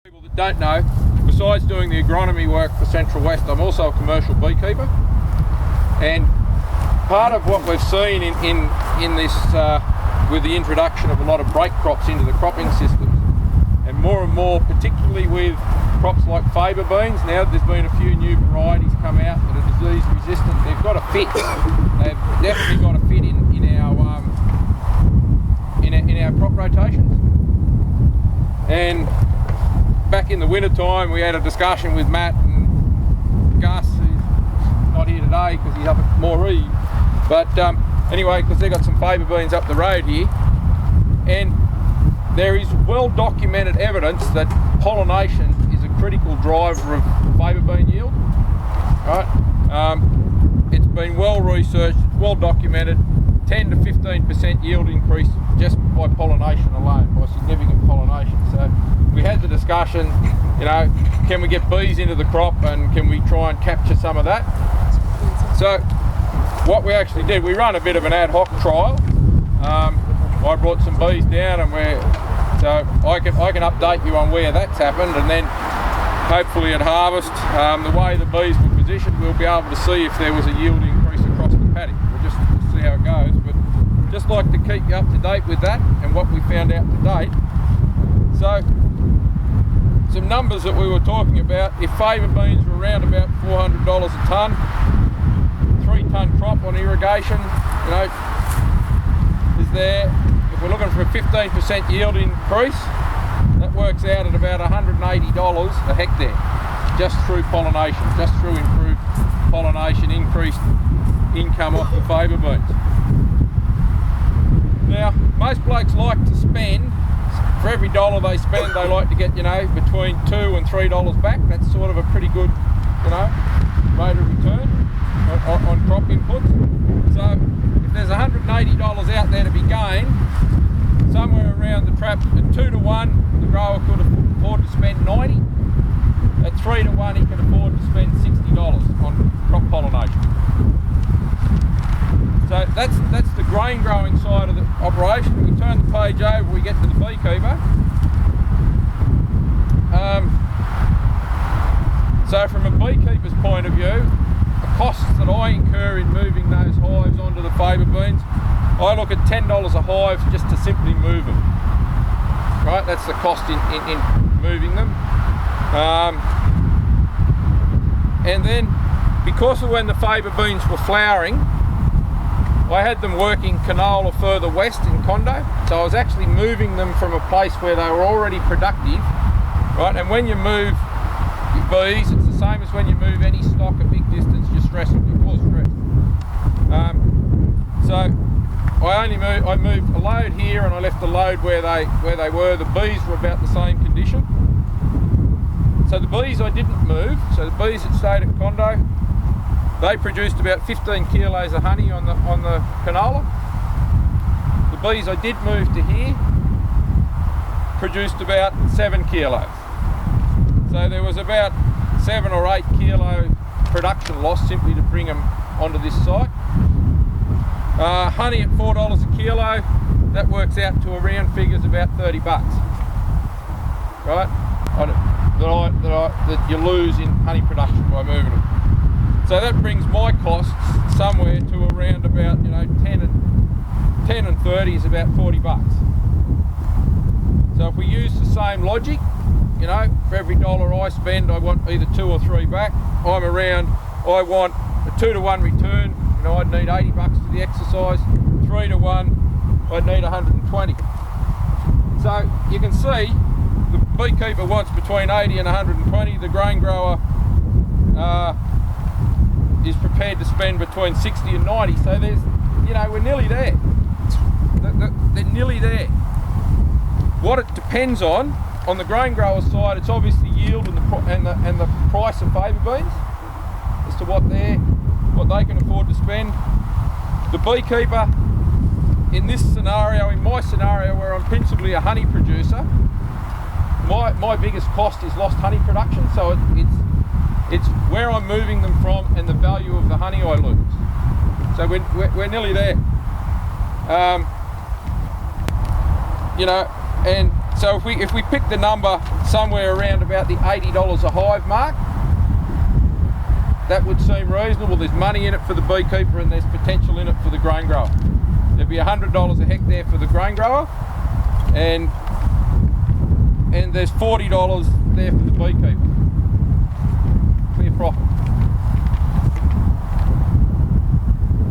People that don't know, besides doing the agronomy work for Central West, I'm also a commercial beekeeper, and part of what we've seen in this with the introduction of a lot of break crops into the cropping systems, and more particularly with crops like faba beans, now that there's been a few new varieties come out that are disease resistant, they've got to fit. They've definitely got to fit in our crop rotations. And back in the winter time, we had a discussion with Matt and Gus, who's not here today because he's up at Moree. But anyway, because they've got some faba beans up the road here, and there is well documented evidence that pollination is a critical driver of faba bean yield. Right? It's been well researched, it's well documented. 10 to 15% yield increase just by pollination alone, by significant pollination. So we had the discussion, you know, can we get bees into the crop and can we try and capture some of that? So what we actually did, we run a bit of an ad hoc trial. I brought some bees down, and so I can update you on where that's happened, and then hopefully at harvest, the way the bees were positioned, we'll be able to see if there was a yield increase across the paddock. We'll just see how it goes, but just like to keep you up to date with that and what we found out to date. So some numbers that we were talking about, if faba beans were around about $400 a tonne, 3 tonne crop on irrigation, you know, is there. If we're looking for a 15% yield increase, that works out at about $180 a hectare, just through pollination, just through improved pollination, increased income off the faba beans. Now, most blokes like to spend, for every dollar they spend, they like to get, you know, between $2 and $3 back. That's sort of a pretty good, you know, rate of return on crop inputs. So if there's $180 out there to be gained, somewhere around the trap at 2 to 1, the grower could afford to spend $90. At 3 to 1, he can afford to spend $60 on crop pollination. So that's the grain growing side of the operation. We turn the page over, we get to the beekeeper. So from a beekeeper's point of view, the costs that I incur in moving those hives onto the faba beans, I look at $10 a hive just to simply move them. Right, that's the cost in moving them. And then, because of when the faba beans were flowering, I had them working canola further west in Condo, so I was actually moving them from a place where they were already productive, right? And when you move your bees, it's the same as when you move any stock a big distance, you're stressing, you cause stress. So I moved a load here and I left the load where they were. The bees were about the same condition. So the bees I didn't move, so the bees that stayed at Condo, they produced about 15 kilos of honey on the canola. The bees I did move to here produced about 7 kilos. So there was about 7 or 8 kilo production loss simply to bring them onto this site. Honey at $4 a kilo, that works out to around figures about $30, right? That you lose in honey production by moving them. So that brings my costs somewhere to around about, you know, 10 and 30 is about $40. So if we use the same logic, you know, for every dollar I spend, I want either 2 or 3 back. I want a 2 to 1 return. You know, I'd need $80 for the exercise. 3 to 1, I'd need 120. So you can see the beekeeper wants between 80 and 120. The grain grower is prepared to spend between 60 and 90. So there's, you know, we're nearly there. They're nearly there. What it depends on the grain grower side, it's obviously yield and the price of faba beans as to what they can afford to spend. The beekeeper, in this scenario, in my scenario where I'm principally a honey producer, my biggest cost is lost honey production. So it's where I'm moving them from and the value of the honey I lose. So we're nearly there. You know, and So if we pick the number somewhere around about the $80 a hive mark, that would seem reasonable. There's money in it for the beekeeper and there's potential in it for the grain grower. There'd be $100 a hectare for the grain grower, and there's $40 there for the beekeeper. Clear profit.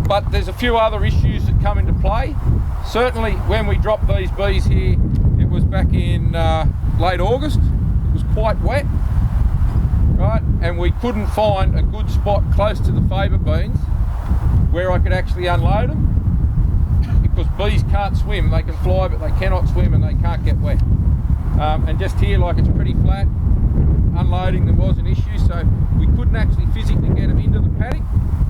But there's a few other issues that come into play. Certainly when we dropped these bees here, it was back in late August. It was quite wet, right? And we couldn't find a good spot close to the favour beans where I could actually unload them, because bees can't swim. They can fly, but they cannot swim and they can't get wet. And just here, like, it's pretty flat. Unloading them was an issue, so we couldn't actually physically get them into the paddock,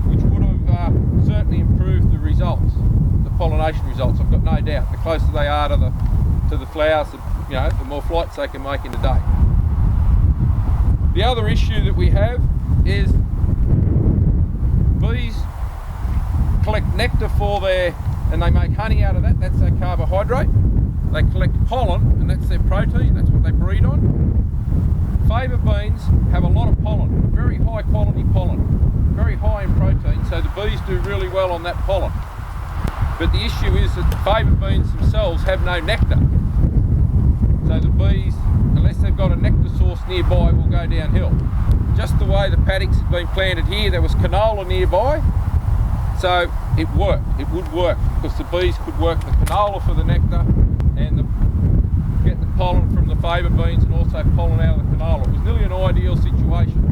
which would have certainly improved the results, the pollination results. I've got no doubt. The closer they are to the flowers, the more flights they can make in a day. The other issue that we have is bees collect nectar and they make honey out of that. That's their carbohydrate. They collect pollen, and that's their protein. That's what they breed on. Favour beans have a lot of pollen, very high quality pollen, very high in protein, so the bees do really well on that pollen. But the issue is that the favour beans themselves have no nectar. So the bees, unless they've got a nectar source nearby, will go downhill. Just the way the paddocks have been planted here, there was canola nearby, so it worked. It would work, because the bees could work the canola for the nectar and get the pollen from the favour beans and also pollen out of the canola. It was nearly an ideal situation.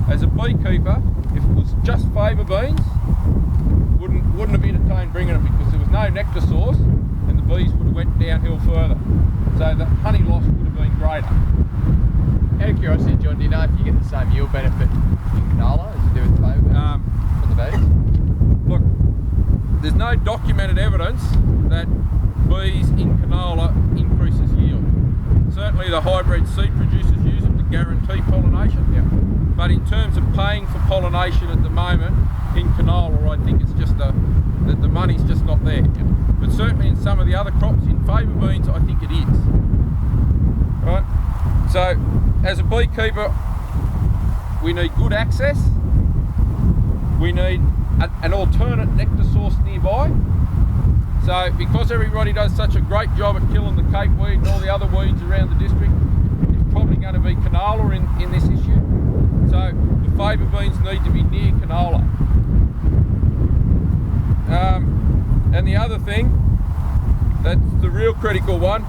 As a beekeeper, if it was just favour beans, wouldn't have entertained bringing them, because there was no nectar source and the bees would have went downhill further. So the honey loss would have been greater. Out of curiosity, John, do you know if you get the same yield benefit in canola as you do with favour beans from the bees? Look, there's no documented evidence that bees in canola increases yield. Certainly the hybrid seed producers use it to guarantee pollination. Yeah. But in terms of paying for pollination at the moment in canola, I think it's just that the money's just not there. Yeah. But certainly in some of the other crops, in favour beans, I think it is. Right? So as a beekeeper, we need good access. We need an alternate nectar source nearby. So because everybody does such a great job at killing the cape weed and all the other weeds around the district, it's probably going to be canola in this issue. So the favour beans need to be near canola. And the other thing, that's the real critical one,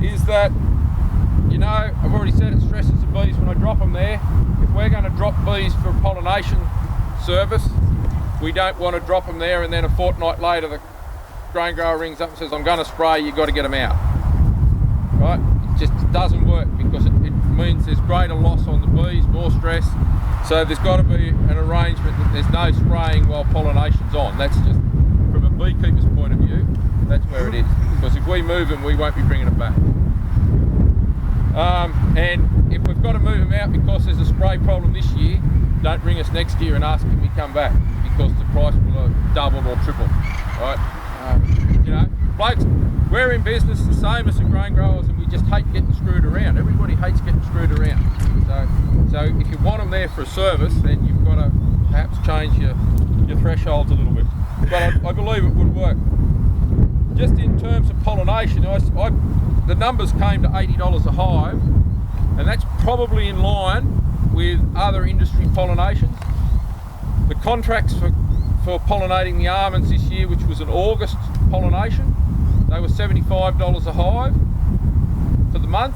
is that, I've already said it stresses the bees when I drop them there. If we're going to drop bees for pollination service, we don't want to drop them there and then a fortnight later the grain grower rings up and says, I'm going to spray, you've got to get them out. Right? It just doesn't work, because it means there's greater loss on the bees, more stress. So there's got to be an arrangement that there's no spraying while pollination's on. That's just, from a beekeeper's point of view, that's where it is. Because if we move them, we won't be bringing them back. And if we've got to move them out because there's a spray problem this year, don't ring us next year and ask if we come back, because the price will have doubled or tripled, right? Blokes, we're in business the same as the grain growers, and we just hate getting screwed around. Everybody hates getting screwed around. So if you want them there for a service, then you've got to perhaps change your thresholds a little bit. But I believe it would work. Just in terms of pollination, the numbers came to $80 a hive, and that's probably in line with other industry pollinations. The contracts for pollinating the almonds this year, which was an August pollination, they were $75 a hive for the month.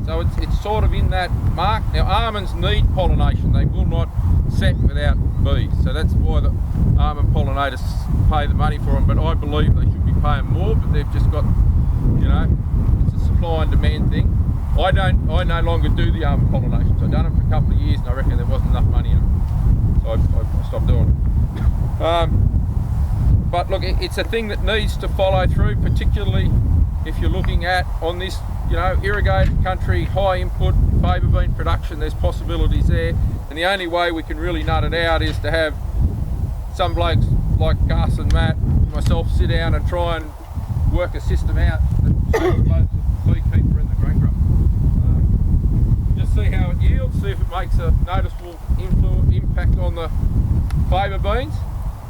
So it's sort of in that mark. Now almonds need pollination. They will not set without bees. So that's why the almond pollinators pay the money for them. But I believe they should be paying more, but they've just got, it's a supply and demand thing. I no longer do the almond pollinations. I've done it for a couple of years and I reckon there wasn't enough money in it. So I stopped doing it. But look, it's a thing that needs to follow through, particularly if you're looking at, on this, irrigated country, high input, favour bean production, there's possibilities there. And the only way we can really nut it out is to have some blokes like Gus and Matt, myself, sit down and try and work a system out that suits both the see how it yields, see if it makes a noticeable impact on the favour beans.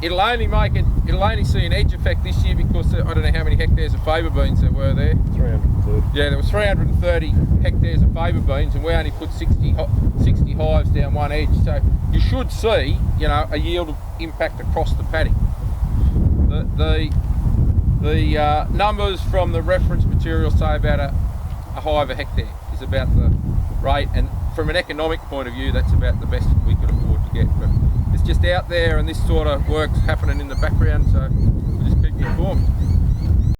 It'll only see an edge effect this year because I don't know how many hectares of favour beans there were there. 330. Yeah, there was 330 hectares of favour beans, and we only put 60 hives down one edge. So you should see, you know, a yield impact across the paddock. The numbers from the reference material say about a hive a hectare is about the rate, and from an economic point of view, that's about the best we could afford to get. But it's just out there, and this sort of work's happening in the background, so we'll just keep you informed.